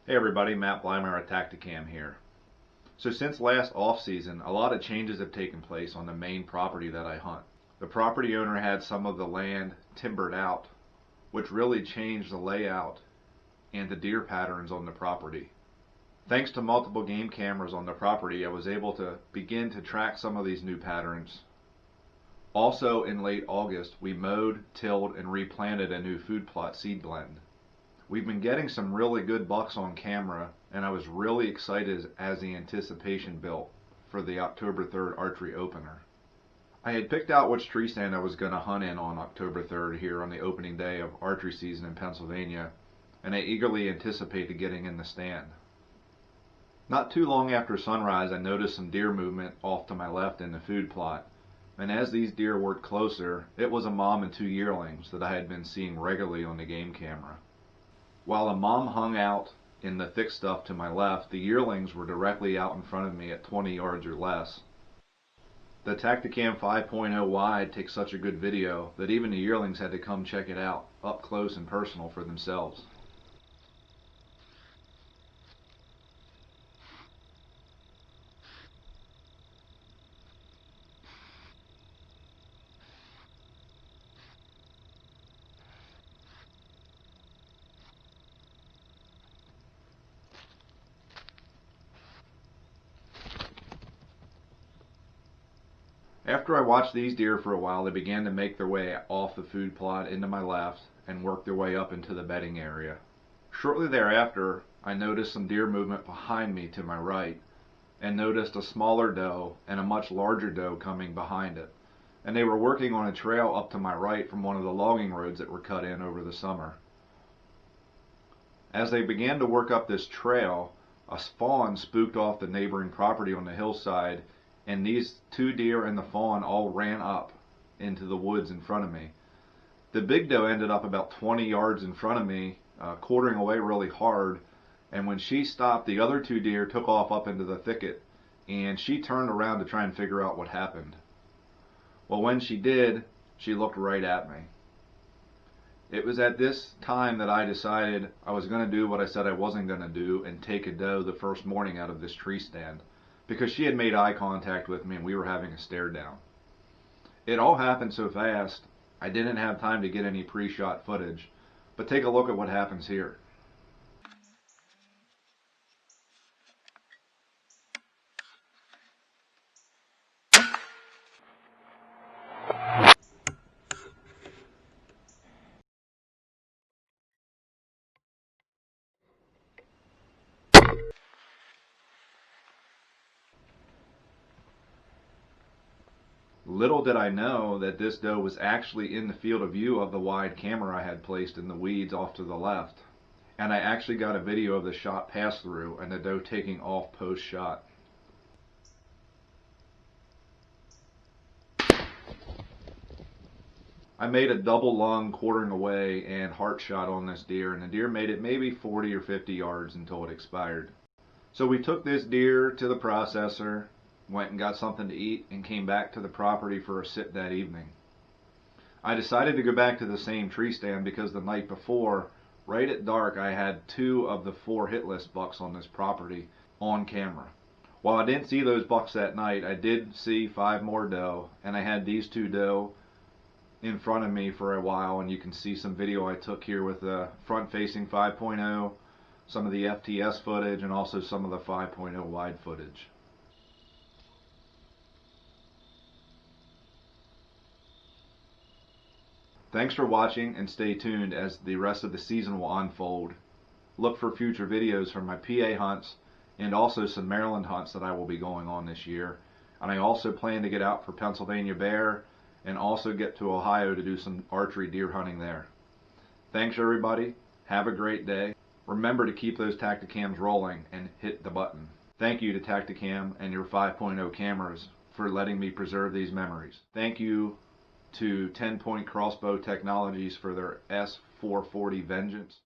Hey everybody, Matt Blymer at Tactacam here. So since last off-season, a lot of changes have taken place on the main property that I hunt. The property owner had some of the land timbered out, which really changed the layout and the deer patterns on the property. Thanks to multiple game cameras on the property, I was able to begin to track some of these new patterns. Also in late August, we mowed, tilled, and replanted a new food plot seed blend. We've been getting some really good bucks on camera, and I was really excited as the anticipation built for the October 3rd archery opener. I had picked out which tree stand I was going to hunt in on October 3rd here on the opening day of archery season in Pennsylvania, and I eagerly anticipated getting in the stand. Not too long after sunrise, I noticed some deer movement off to my left in the food plot, and as these deer worked closer, it was a mom and two yearlings that I had been seeing regularly on the game camera. While the mom hung out in the thick stuff to my left, the yearlings were directly out in front of me at 20 yards or less. The Tactacam 5.0 Wide takes such a good video that even the yearlings had to come check it out up close and personal for themselves. After I watched these deer for a while, they began to make their way off the food plot into my left and work their way up into the bedding area. Shortly thereafter, I noticed some deer movement behind me to my right and noticed a smaller doe and a much larger doe coming behind it. And they were working on a trail up to my right from one of the logging roads that were cut in over the summer. As they began to work up this trail, a fawn spooked off the neighboring property on the hillside, and these two deer and the fawn all ran up into the woods in front of me. The big doe ended up about 20 yards in front of me, quartering away really hard, and when she stopped, the other two deer took off up into the thicket, and she turned around to try and figure out what happened. Well, when she did, she looked right at me. It was at this time that I decided I was going to do what I said I wasn't going to do and take a doe the first morning out of this tree stand, because she had made eye contact with me and we were having a stare down. It all happened so fast, I didn't have time to get any pre-shot footage, but take a look at what happens here. Little did I know that this doe was actually in the field of view of the wide camera I had placed in the weeds off to the left. And I actually got a video of the shot pass through and the doe taking off post shot. I made a double lung quartering away and heart shot on this deer, and the deer made it maybe 40 or 50 yards until it expired. So we took this deer to the processor, went and got something to eat, and came back to the property for a sit that evening. I decided to go back to the same tree stand because the night before, right at dark, I had 2 of the 4 hit list bucks on this property on camera. While I didn't see those bucks that night, I did see 5 more doe, and I had these 2 doe in front of me for a while, and you can see some video I took here with the front-facing 5.0, some of the FTS footage, and also some of the 5.0 wide footage. Thanks for watching, and stay tuned as the rest of the season will unfold. Look for future videos from my PA hunts and also some Maryland hunts that I will be going on this year. And I also plan to get out for Pennsylvania bear and also get to Ohio to do some archery deer hunting there. Thanks everybody. Have a great day. Remember to keep those Tactacams rolling and hit the button. Thank you to Tactacam and your 5.0 cameras for letting me preserve these memories. Thank you to Tenpoint Crossbow Technologies for their S440 Vengeance.